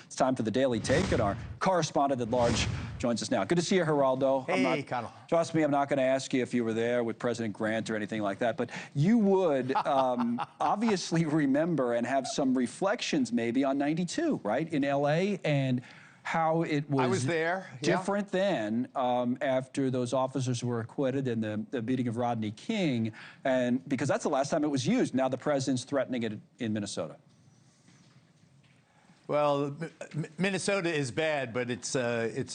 It's time for the Daily Take, and our correspondent at large joins us now. Good to see you, Geraldo. Hey, Connell. Trust me, I'm not going to ask you if you were there with President Grant or anything like that, but you would obviously remember and have some reflections maybe on '92, right, in L.A., and how it was, I was there. different then after those officers were acquitted in the beating of Rodney King, and because that's the last time it was used. Now the president's threatening it in Minnesota. Well, Minnesota is bad, but it's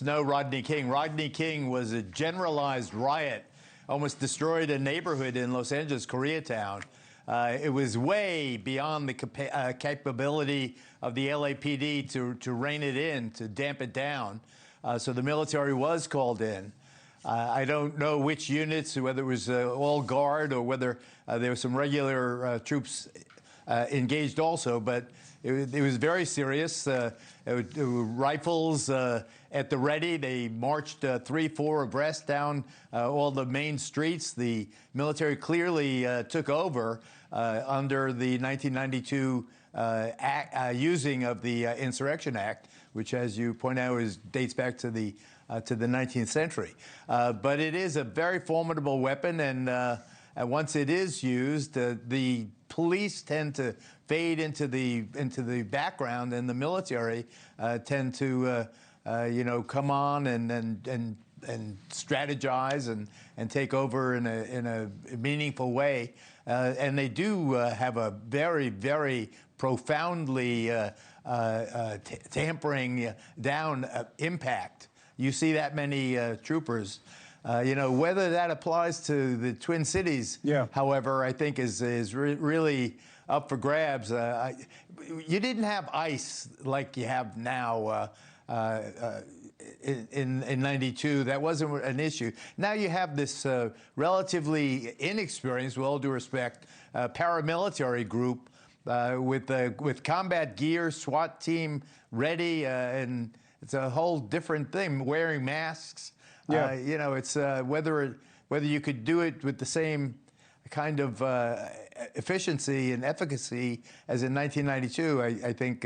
no Rodney King. Rodney King was a generalized riot, almost destroyed a neighborhood in Los Angeles, Koreatown. It was way beyond the capability of the LAPD to rein it in, to damp it down. So the military was called in. I don't know which units, whether it was all Guard or whether there were some regular troops engaged also, but it was very serious. Rifles at the ready. They marched 3-4 abreast down all the main streets. The military clearly took over under the 1992 using of the Insurrection Act, which, as you point out, dates back to the 19th century. But it is a very formidable weapon, and once it is used, the police tend to fade into the background, and the military tend to come on and strategize and take over in a meaningful way. And they do have a very, very profoundly tampering down impact. You see that many troopers. Whether that applies to the Twin Cities, however, I think is really up for grabs. You didn't have ICE like you have now in '92. That wasn't an issue. Now you have this relatively inexperienced, with all due respect, paramilitary group with combat gear, SWAT team ready, and it's a whole different thing. Wearing masks. It's whether you could do it with the same kind of efficiency and efficacy as in 1992, I think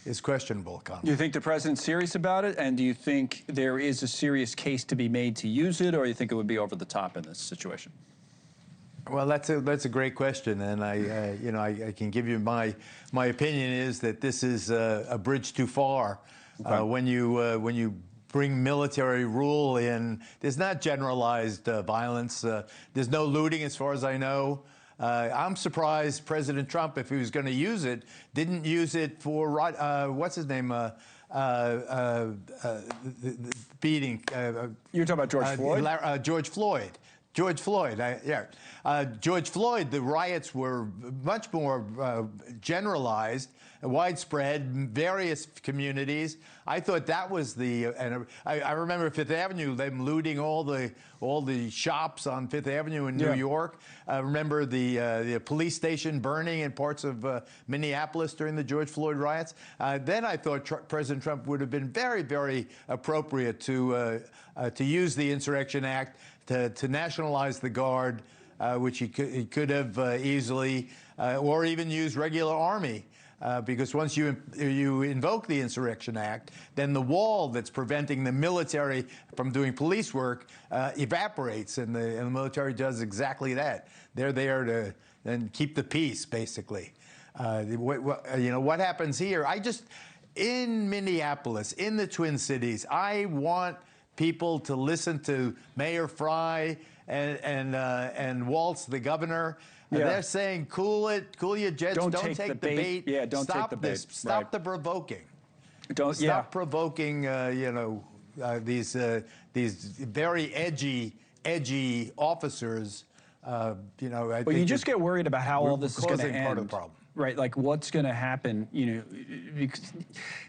is questionable, Connell. Do you think the president's serious about it, and do you think there is a serious case to be made to use it, or do you think it would be over the top in this situation? Well, that's a great question, and I can give you my opinion is that this is a bridge too far. Okay. When you bring military rule in, there's not generalized violence. There's no looting, as far as I know. I'm surprised President Trump, if he was going to use it, didn't use it for what's his name? The beating. You're talking about George Floyd? George Floyd. George Floyd, George Floyd, the riots were much more generalized, widespread, various communities. I thought that was and I remember Fifth Avenue, them looting all the shops on Fifth Avenue in New York. I remember the police station burning in parts of Minneapolis during the George Floyd riots. Then I thought President Trump would have been very, very appropriate to use the Insurrection Act, to nationalize the Guard, which he could have easily, or even use regular Army, because once you invoke the Insurrection Act, then the wall that's preventing the military from doing police work evaporates, and the military does exactly that. They're there to then keep the peace, basically. What happens here? In Minneapolis, in the Twin Cities, I want people to listen to Mayor Fry and Waltz, the governor. They're saying, cool your jets, don't take the bait. Yeah, don't take the bait. Stop the provoking. Stop provoking, these very edgy officers. Well, you just get worried about how all this is going to end. Part of the problem. Right, like what's going to happen, because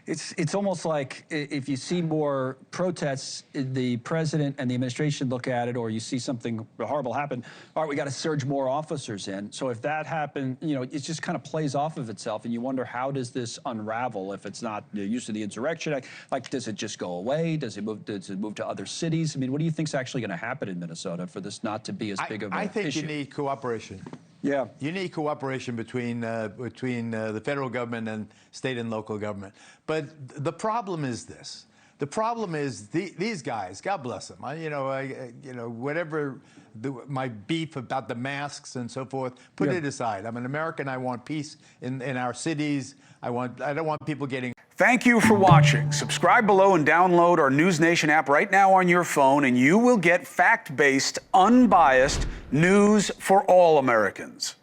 it's almost like if you see more protests, the president and the administration look at it, or you see something horrible happen, all right, we got to surge more officers in. So if that happened, it just kind of plays off of itself, and you wonder, how does this unravel if it's not the use of the Insurrection Act? Like, does it just go away? Does it move to other cities? I mean, what do you think's actually going to happen in Minnesota for this not to be as big of an issue? I think you need cooperation. Yeah. You need cooperation between the federal government and state and local government. But the problem is this. The problem is these guys, God bless them. Whatever my beef about the masks and so forth, put it aside. I'm an American. I want peace in our cities. I don't want people getting. Thank you for watching. Subscribe below and download our NewsNation app right now on your phone, and you will get fact-based, unbiased news for all Americans.